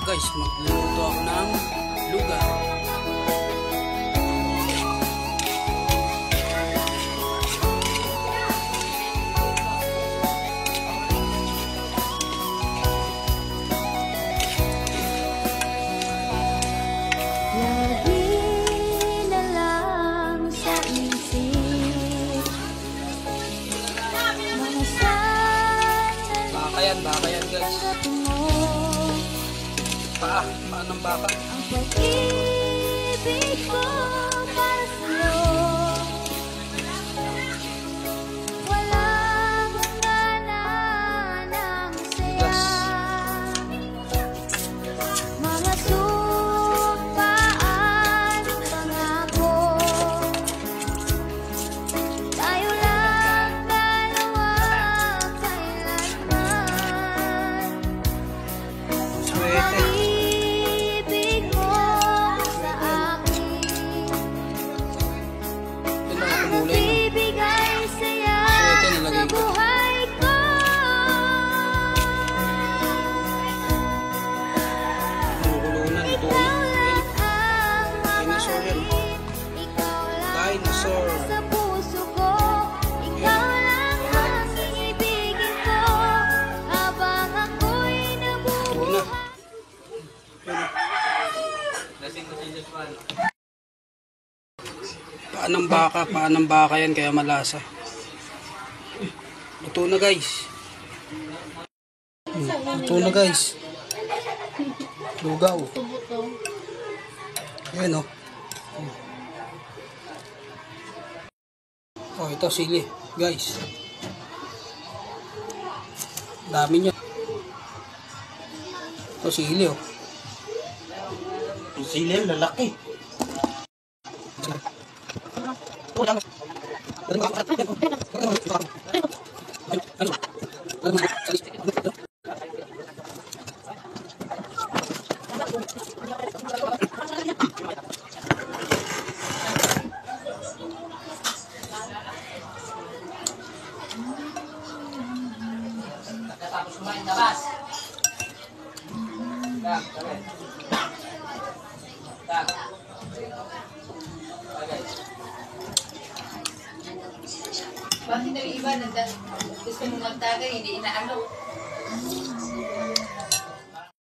Guys, magluluto ako ng lugaw. Baka yan guys. Paa ng baka. Ang pag-ibig ko para sa'yo, walang hangganan ng saya. Mga sumpaan, pangako, tayo lang dalawa kailanman. Pag-ibig mo sa akin, magbibigay saya sa buhay ko. Ikaw lang ang mamahalin, ikaw lang sa puso ko, ikaw lang ang iibigin ko habang ako'y nabubuhay. Paa ng baka yan kaya malasa. Luto na guys. Luto na guys. Lugaw. Ayan o. Oh, ito sili guys. Dami nyo. Ito sili o. Yung sili, lalaki. Tapos kumain labas. Bakit na iba gusto mo magtagay, hindi inaano?